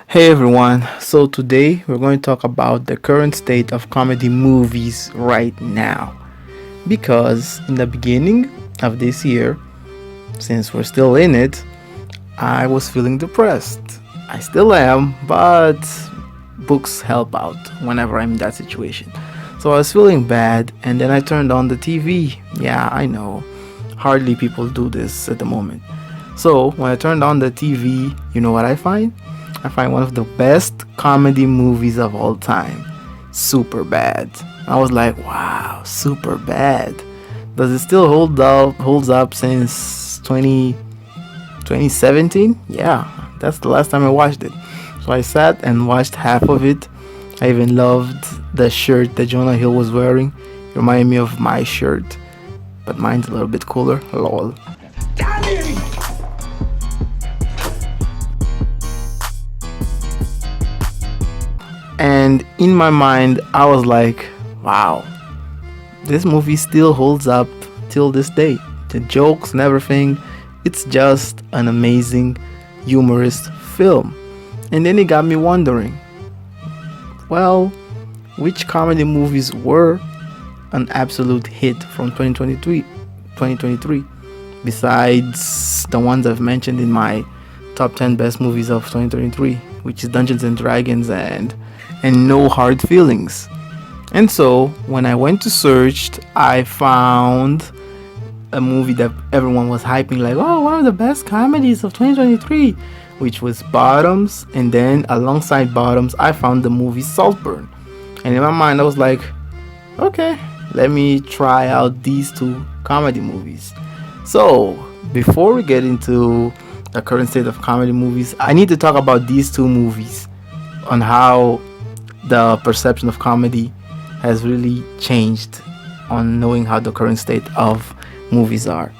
Hey everyone, so today we're going to talk about the current state of comedy movies right now. Because in the beginning of this year, since we're still in it, I was feeling depressed. I still am, but books help out whenever I'm in that situation. So I was feeling bad, and then I turned on the TV. Yeah, I know, hardly people do this at the moment. So when I turned on the TV, you know what I find? I find one of the best comedy movies of all time. Super Bad. I was like, wow, Super Bad. Does it still holds up since 2017? Yeah, that's the last time I watched it. So I sat and watched half of it. I even loved the shirt that Jonah Hill was wearing. It reminded me of my shirt, but mine's a little bit cooler. Lol. And in my mind, I was like, wow, this movie still holds up till this day. The jokes and everything, it's just an amazing, humorous film. And then it got me wondering, well, which comedy movies were an absolute hit from 2023 besides the ones I've mentioned in my top 10 best movies of 2023, which is Dungeons and Dragons and No Hard Feelings. And so when I went to search, I found a movie that everyone was hyping like, oh, one of the best comedies of 2023, which was Bottoms. And then alongside Bottoms, I found the movie Saltburn. And in my mind, I was like, okay, let me try out these two comedy movies. So before we get into the current state of comedy movies, I need to talk about these two movies on how the perception of comedy has really changed on knowing how the current state of movies are.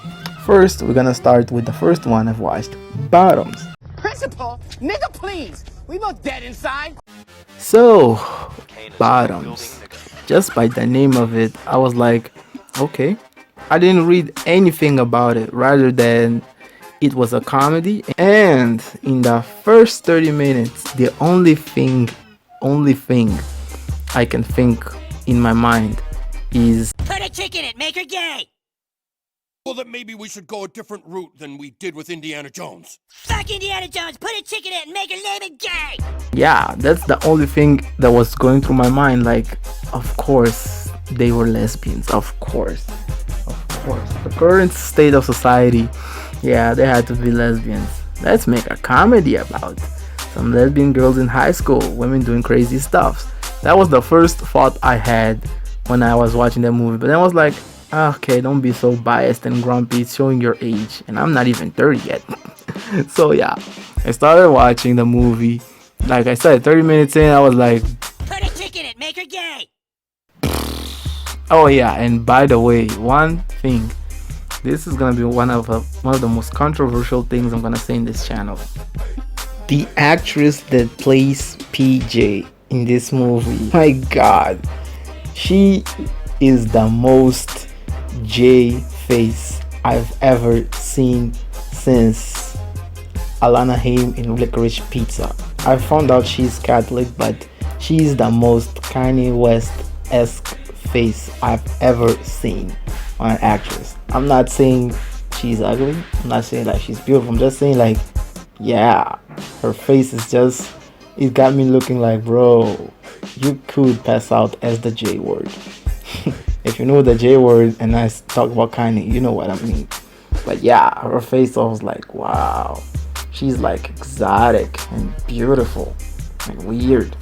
First, we're gonna start with the first one I've watched, Bottoms. Principal, nigga, please. We both dead inside. So, Bottoms. Just by the name of it, I was like, okay. I didn't read anything about it rather than it was a comedy. And in the first 30 minutes, the only thing I can think in my mind is Put a chick in it, make her gay! Well, that maybe we should go a different route than we did with Indiana Jones. Fuck Indiana Jones, put a chick in it and make her name it gay! yeah, that's the only thing that was going through my mind. Like, of course, they were lesbians. Of course. The current state of society, yeah, they had to be lesbians. Let's make a comedy about some lesbian girls in high school, women doing crazy stuff. That was the first thought I had when I was watching that movie. But then I was like, okay, don't be so biased and grumpy. It's showing your age, and I'm not even 30 yet. So yeah, I started watching the movie. Like I said, 30 minutes in, I was like, Put a chick in it, make her gay! oh yeah, and by the way, one thing. This is gonna be one of the most controversial things I'm gonna say in this channel. The actress that plays PJ in this movie, my God, she is the most J face I've ever seen since Alana Haim in Licorice Pizza. I found out she's Catholic, but she's the most Kanye West-esque face I've ever seen on an actress. I'm not saying she's ugly. I'm not saying like she's beautiful. I'm just saying like, yeah, her face is just, it got me looking like, bro, you could pass out as the J word. If you know the J word and I talk about Kanye, you know what I mean. But yeah, her face, I was like, wow, she's like exotic and beautiful and weird.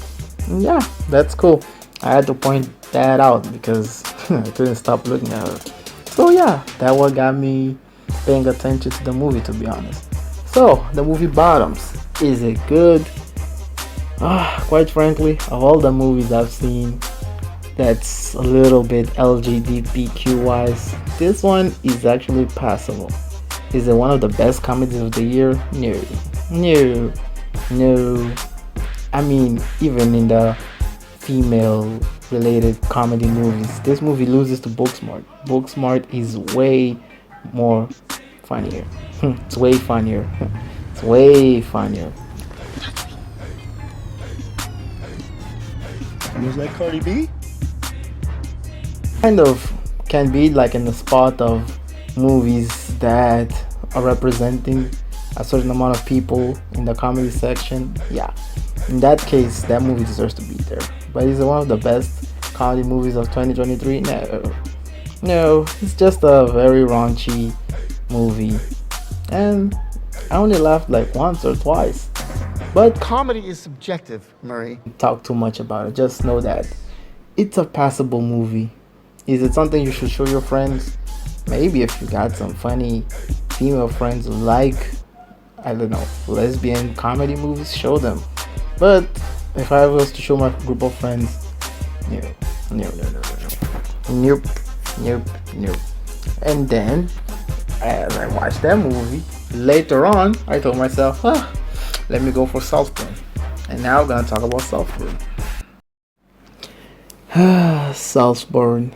And yeah, that's cool. I had to point that out because I couldn't stop looking at her. So yeah, that what got me paying attention to the movie, to be honest. So the movie Bottoms, is it good? Quite frankly, of all the movies I've seen that's a little bit LGBTQ wise, this one is actually passable. Is it one of the best comedies of the year? No. I mean, even in the female related comedy movies, this movie loses to Booksmart. Booksmart is way more funnier. It's way funnier. It's way funnier. Was that Cardi B? Kind of can be like in the spot of movies that are representing a certain amount of people in the comedy section. Yeah, in that case, that movie deserves to be there. But is it one of the best comedy movies of 2023? No, no, it's just a very raunchy movie, and I only laughed like once or twice. But Comedy is subjective, Murray. talk too much about it. Just know that it's a passable movie. Is it something you should show your friends? Maybe if you got some funny female friends who like, I don't know, lesbian comedy movies, show them. But if I was to show my group of friends, no, no, no, no, no, no. Nope, nope, nope. And then, as I watched that movie, later on, I told myself, let me go for Saltburn. And now we're gonna talk about Saltburn. Saltburn.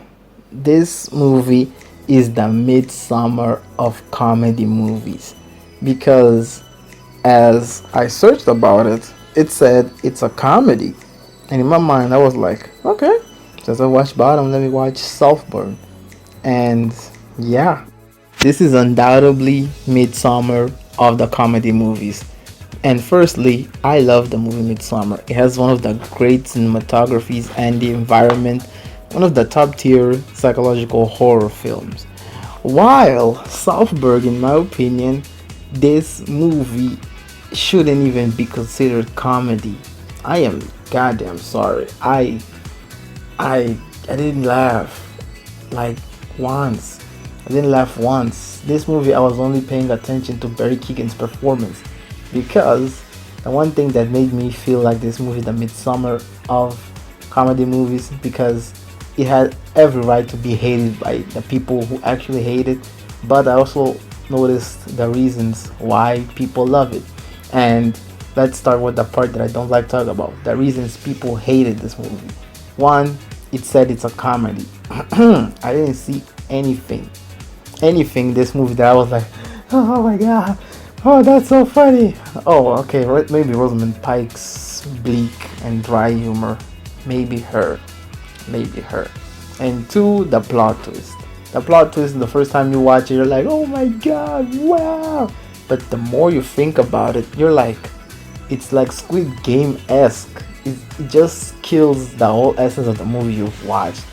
This movie is the midsummer of comedy movies because as I searched about it, it said it's a comedy. And in my mind, I was like, okay, since I watched Bottom, let me watch Saltburn. And yeah, this is undoubtedly midsummer of the comedy movies. And firstly, I love the movie Midsummer. It has one of the great cinematographies and the environment, one of the top tier psychological horror films. While Saltburn, in my opinion, this movie shouldn't even be considered comedy. I am goddamn sorry. I didn't laugh like once. I didn't laugh once. This movie I was only paying attention to Barry Keoghan's performance because the one thing that made me feel like this movie the midsummer of comedy movies because it had every right to be hated by the people who actually hate it, but I also noticed the reasons why people love it. And let's start with the part that I don't like talking about, the reasons people hated this movie. One, it said it's a comedy. I didn't see anything this movie that I was like, oh my god, oh that's so funny. Oh okay, maybe Rosamund Pike's bleak and dry humor, maybe her. And two, the plot twist. The plot twist, the first time you watch it, you're like, oh my god, wow. But the more you think about it, you're like, it's like Squid Game-esque. It just kills the whole essence of the movie you've watched.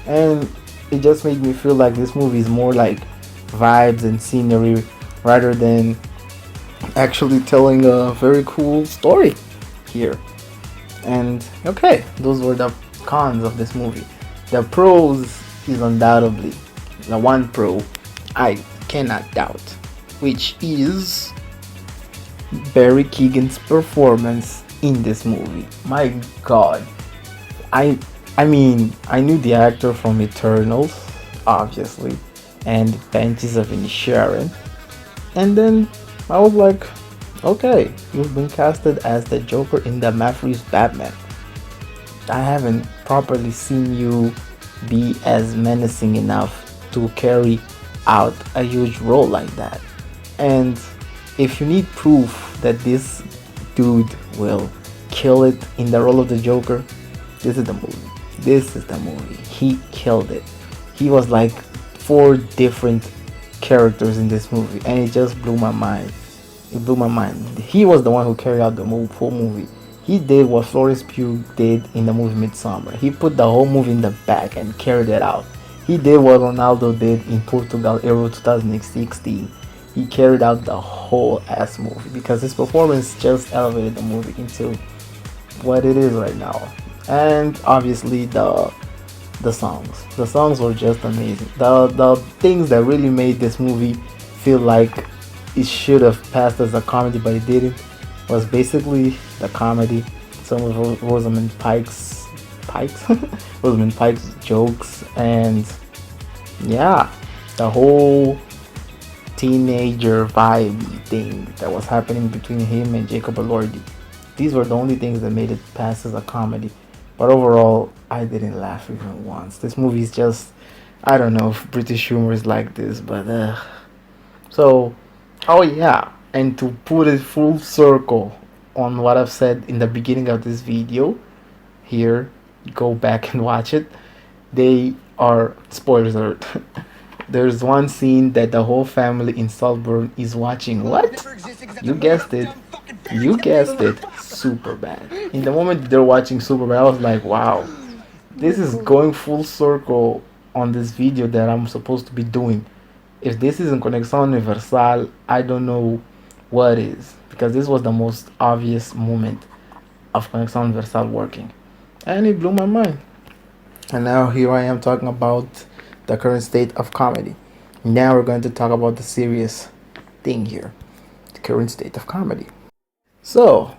And it just made me feel like this movie is more like vibes and scenery rather than actually telling a very cool story here. And okay, those were the cons of this movie. The pros is undoubtedly the one pro I cannot doubt, which is Barry Keoghan's performance in this movie. My god, I mean I knew the actor from Eternals, obviously, and Banshees of Inisherin, and then I was like, okay, you've been casted as the Joker in the Matt Reeves Batman. I haven't properly seen you be as menacing enough to carry out a huge role like that. And if you need proof that this dude will kill it in the role of the Joker, this is the movie. This is the movie. He killed it. He was like 4 different characters in this movie, and it just blew my mind. It blew my mind. He was the one who carried out the full movie. He did what Florence Pugh did in the movie Midsommar. He put the whole movie in the back and carried it out. He did what Ronaldo did in Portugal Euro 2016. He carried out the whole ass movie because his performance just elevated the movie into what it is right now. And obviously the songs. The songs were just amazing. The things that really made this movie feel like it should have passed as a comedy but it didn't was basically the comedy, some of Rosamund Pike's Rosamund Pike's jokes, and yeah, the whole teenager vibe thing that was happening between him and Jacob Elordi. These were the only things that made it pass as a comedy. But overall, I didn't laugh even once. This movie is just, I don't know if British humor is like this, but so, oh yeah, and to put it full circle on what I've said in the beginning of this video, here go back and watch it. They are spoilers alert. There's one scene that the whole family in Saltburn is watching. What? You guessed it. You guessed it. Super bad. In the moment they're watching Super bad, I was like, wow, this is going full circle on this video that I'm supposed to be doing. If this isn't Conexión Universal, I don't know what is. Because this was the most obvious moment of Conexión Universal working. And it blew my mind. And now here I am talking about the current state of comedy. Now we're going to talk about the serious thing here. The current state of comedy. So,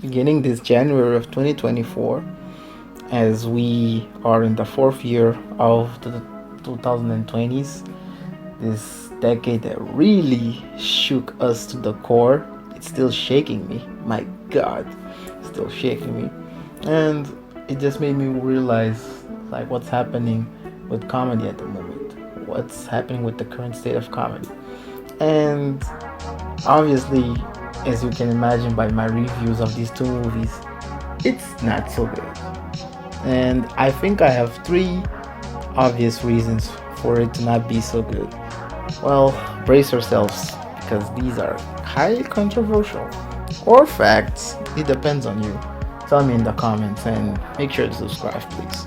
beginning this January of 2024, as we are in the 4th year of the 2020s, this decade that really shook us to the core. It's still shaking me. My God, it's still shaking me. And it just made me realize like what's happening with comedy at the moment. What's happening with the current state of comedy. And obviously, as you can imagine by my reviews of these two movies, it's not so good. And I think I have 3 obvious reasons for it to not be so good. Well, brace yourselves, because these are highly controversial. Or facts, it depends on you. Tell me in the comments and make sure to subscribe, please.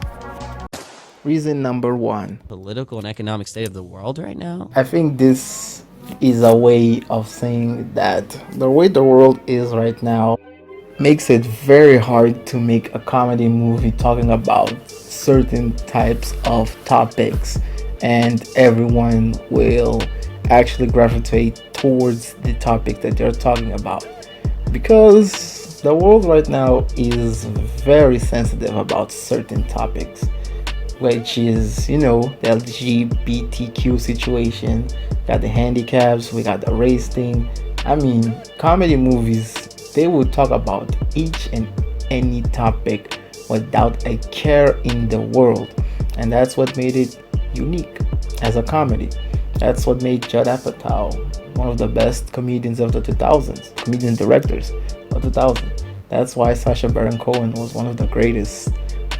Reason number 1. Political and economic state of the world right now? I think this is a way of saying that the way the world is right now makes it very hard to make a comedy movie talking about certain types of topics, and everyone will actually gravitate towards the topic that they're talking about, because the world right now is very sensitive about certain topics, which is, the LGBTQ situation, got the handicaps, we got the race thing. I mean, comedy movies, they would talk about each and any topic without a care in the world, and that's what made it unique as a comedy. That's what made Judd Apatow one of the best comedians of the 2000s, comedian directors of the 2000s. That's why Sacha Baron Cohen was one of the greatest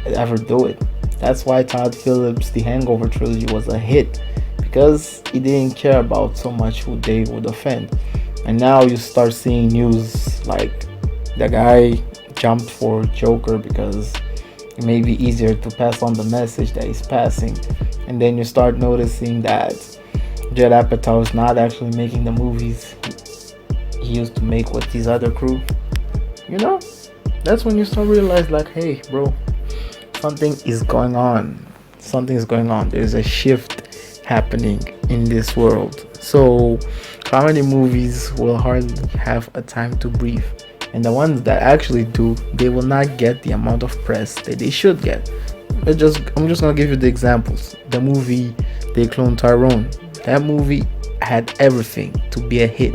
to ever do it. That's why Todd Phillips' The Hangover trilogy was a hit, because he didn't care about so much who they would offend. And now you start seeing news like the guy jumped for Joker because it may be easier to pass on the message that he's passing. And then you start noticing that Judd Apatow is not actually making the movies he used to make with his other crew. That's when you start realize like, hey bro, something is going on. Something is going on. There's a shift happening in this world. So comedy movies will hardly have a time to breathe. And the ones that actually do, they will not get the amount of press that they should get. I'm just gonna give you the examples. The movie They Clone Tyrone. That movie had everything to be a hit.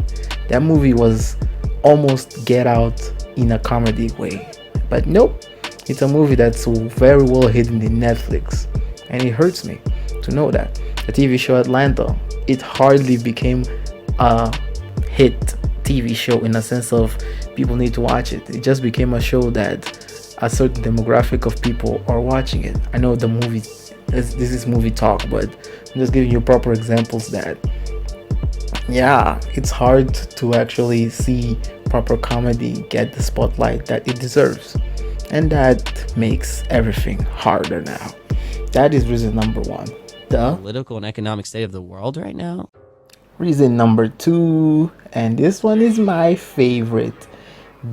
That movie was almost Get Out in a comedy way. But nope, it's a movie that's very well hidden in Netflix. And it hurts me to know that. The TV show Atlanta, it hardly became a hit TV show in a sense of people need to watch it. It just became a show that a certain demographic of people are watching it. I know the movie, this is movie talk, but I'm just giving you proper examples that, yeah, it's hard to actually see proper comedy get the spotlight that it deserves. And that makes everything harder now. That is reason number 1. The Political and economic state of the world right now? Reason number 2, and this one is my favorite,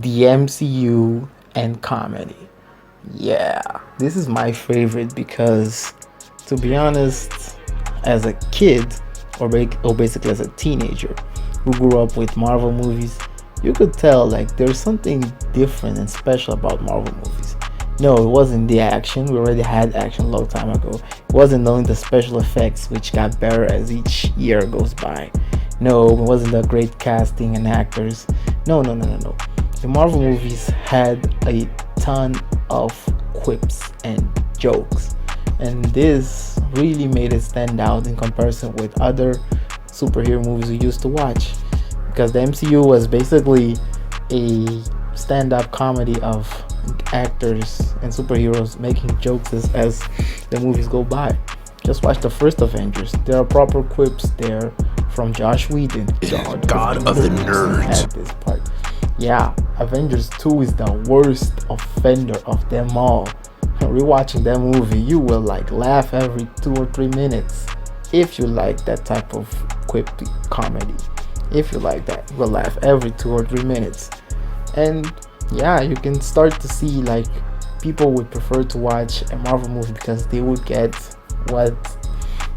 the MCU and comedy. Yeah, this is my favorite because, to be honest, as a kid, or basically as a teenager who grew up with Marvel movies, you could tell like there's something different and special about Marvel movies. No, it wasn't the action. We already had action a long time ago. It wasn't only the special effects, which got better as each year goes by. No, it wasn't the great casting and actors. No. The Marvel movies had a ton of quips and jokes. And this really made it stand out in comparison with other superhero movies we used to watch. Because the MCU was basically a stand-up comedy of actors and superheroes making jokes as the movies go by. Just watch the first Avengers. There are proper quips there from Josh Whedon, God of the nerds. At this part, yeah, Avengers 2 is the worst offender of them all. Rewatching that movie, you will like laugh every 2 or 3 minutes. If you like that type of quip comedy, if you like that, you will laugh every 2 or 3 minutes. And yeah, you can start to see like people would prefer to watch a Marvel movie because they would get what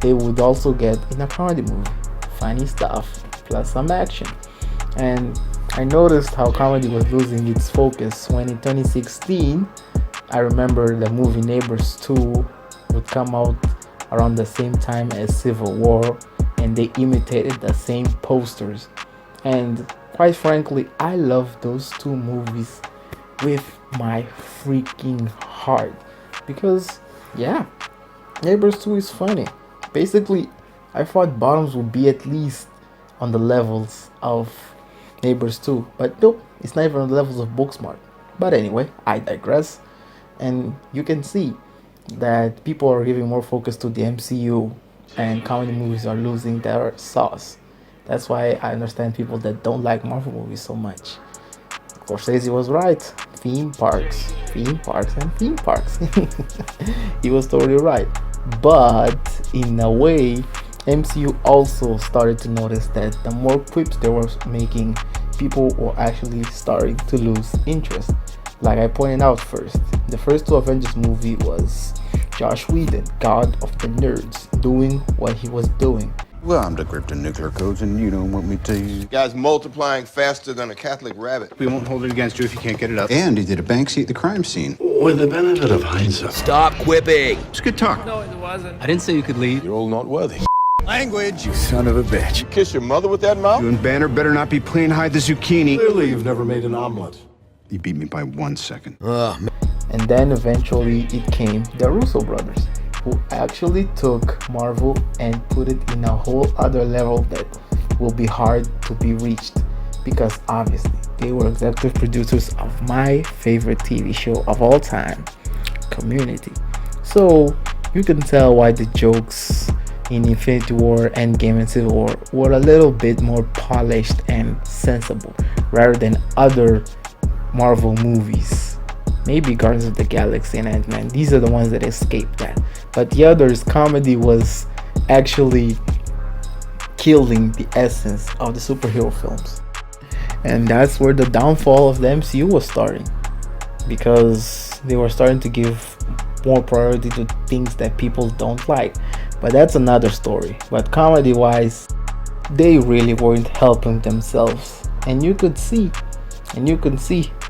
they would also get in a comedy movie: funny stuff plus some action. And I noticed how comedy was losing its focus when in 2016, I remember the movie Neighbors 2 would come out around the same time as Civil War, and they imitated the same posters. And quite frankly, I love those two movies with my freaking heart because, yeah, Neighbors 2 is funny. Basically, I thought Bottoms would be at least on the levels of Neighbors 2, but nope, it's not even on the levels of Booksmart. But anyway, I digress. And you can see that people are giving more focus to the MCU and comedy movies are losing their sauce. That's why I understand people that don't like Marvel movies so much. Scorsese was right. Theme parks, and theme parks. He was totally right. But in a way, MCU also started to notice that the more quips they were making, people were actually starting to lose interest. Like I pointed out first, the first two Avengers movie was Josh Whedon, God of the nerds, doing what he was doing. Well, I'm decrypting nuclear codes and you don't want me to. Guy's multiplying faster than a Catholic rabbit. We won't hold it against you if you can't get it up. And he did a Banksy at the crime scene. With the benefit of hindsight. Stop quipping. It's good talk. No, it wasn't. I didn't say you could lead. You're all not worthy. Language. You son of a bitch. You kiss your mother with that mouth? You and Banner better not be playing hide the zucchini. Clearly, you've never made an omelet. You beat me by 1 second. And then eventually it came the Russo brothers, who actually took Marvel and put it in a whole other level that will be hard to be reached, because obviously they were executive producers of my favorite TV show of all time, Community. So you can tell why the jokes in Infinity War, Endgame, and Civil War were a little bit more polished and sensible rather than other Marvel movies. Maybe Guardians of the Galaxy and Ant-Man, these are the ones that escaped that. But the others, comedy was actually killing the essence of the superhero films. And that's where the downfall of the MCU was starting, because they were starting to give more priority to things that people don't like. But that's another story. But comedy wise, they really weren't helping themselves. And you can see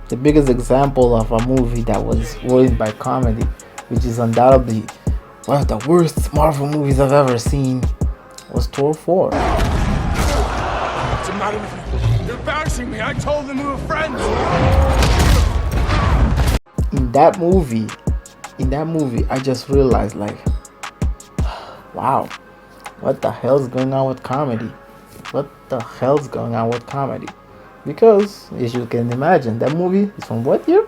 the biggest example of a movie that was ruined by comedy, which is undoubtedly one of the worst Marvel movies I've ever seen, was Thor 4. What's the matter with you? You're embarrassing me. I told them we were friends. In that movie, I just realized, like, wow, what the hell's going on with comedy? Because, as you can imagine, that movie is from what year?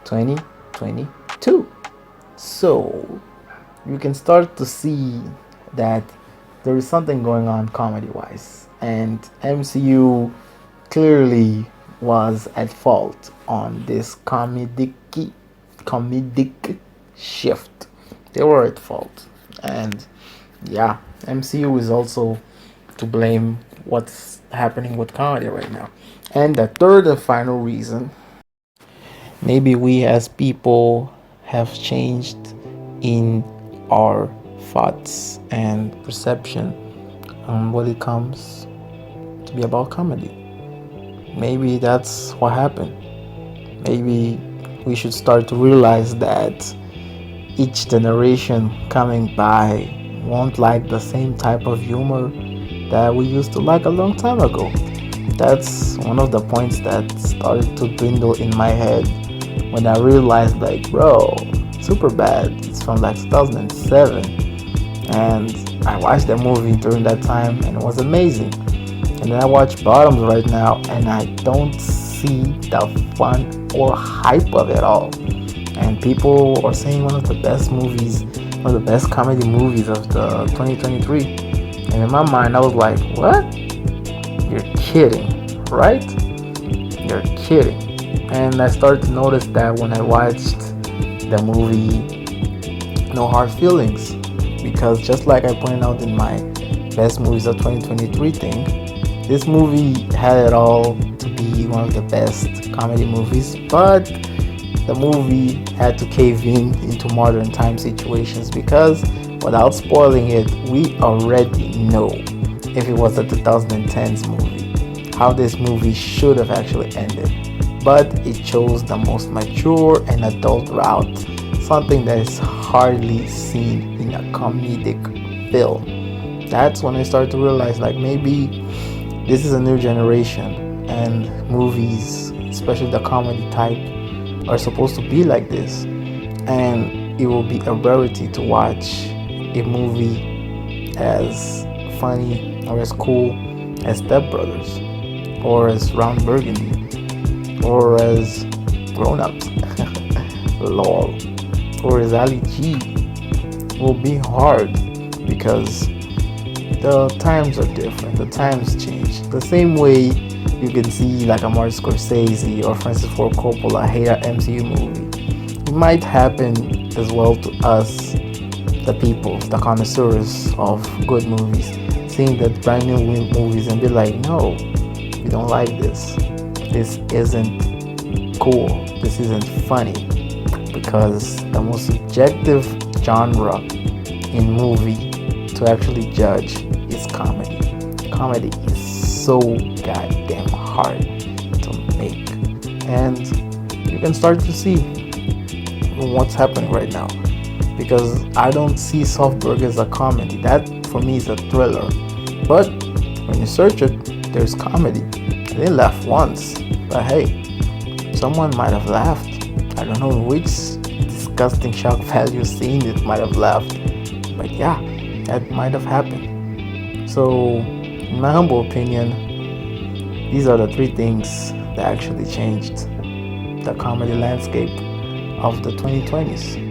2022. So, you can start to see that there is something going on comedy-wise. And MCU clearly was at fault on this comedic shift. They were at fault. And, yeah, MCU is also to blame what's happening with comedy right now. And the third and final reason, maybe we as people have changed in our thoughts and perception when it comes to be about comedy. Maybe that's what happened. Maybe we should start to realize that each generation coming by won't like the same type of humor that we used to like a long time ago. That's one of the points that started to dwindle in my head when I realized, like, bro, Superbad, it's from like 2007, and I watched that movie during that time and it was amazing. And then I watch Bottoms right now and I don't see the fun or hype of it all. and people are saying one of the best movies, one of the best comedy movies of the 2023. And in my mind, I was like, what? You're kidding, right? You're kidding. And I started to notice that when I watched the movie No Hard Feelings, because just like I pointed out in my best movies of 2023 thing, this movie had it all to be one of the best comedy movies, but the movie had to cave into modern time situations, because without spoiling it, we already know, if it was a 2010s movie, how this movie should have actually ended. But it chose the most mature and adult route, something that is hardly seen in a comedic film. That's when I started to realize, like, maybe this is a new generation, and movies, especially the comedy type, are supposed to be like this. And it will be a rarity to watch a movie as funny or as cool as Step Brothers, or as Round Burgundy, or as Grown Ups, lol, or as Ali G. Will be hard, because the times are different, the times change. The same way you can see like a Martin Scorsese or Francis Ford Coppola hate an MCU movie, it might happen as well to us, the people, the connoisseurs of good movies, seeing that brand new movies and be like, no, we don't like this. This isn't cool. This isn't funny. Because the most subjective genre in movie to actually judge is comedy. Comedy is so goddamn hard to make. And you can start to see what's happening right now. Because I don't see Softberg as a comedy. That for me is a thriller. But when you search it, there's comedy. I didn't laugh once. But hey, someone might have laughed. I don't know which disgusting shock value scene it might have laughed. But yeah, that might have happened. So, in my humble opinion, these are the three things that actually changed the comedy landscape of the 2020s.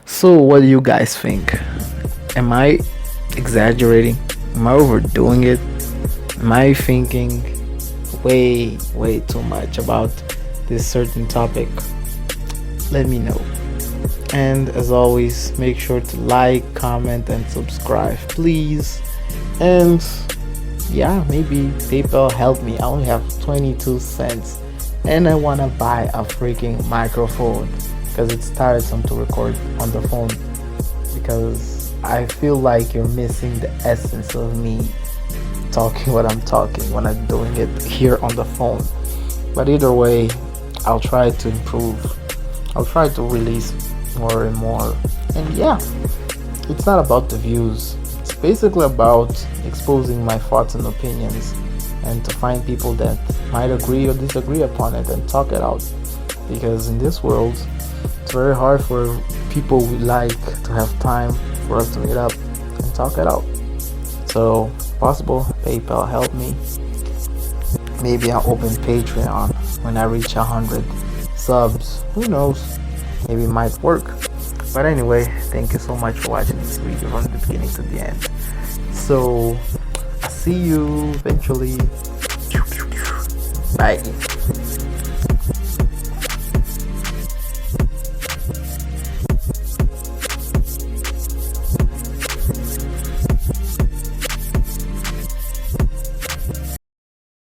So, what do you guys think? Am I exaggerating? Am I overdoing it? Am I thinking way too much about this certain topic? Let me know. And as always, make sure to like, comment, and subscribe, please. And yeah, maybe PayPal help me. I only have 22 cents and I want to buy a freaking microphone, because it's tiresome to record on the phone, because I feel like you're missing the essence of me talking what I'm talking when I'm doing it here on the phone. But either way, I'll try to improve. I'll try to release more and more. And yeah, it's not about the views. It's basically about exposing my thoughts and opinions, and to find people that might agree or disagree upon it and talk it out. Because in this world, it's very hard for people we like to have time for us to meet up and talk it out. So, possible, PayPal help me. Maybe I'll open Patreon when I reach 100 subs. Who knows? Maybe it might work. But anyway, thank you so much for watching this video from the beginning to the end. So, I'll see you eventually. Bye.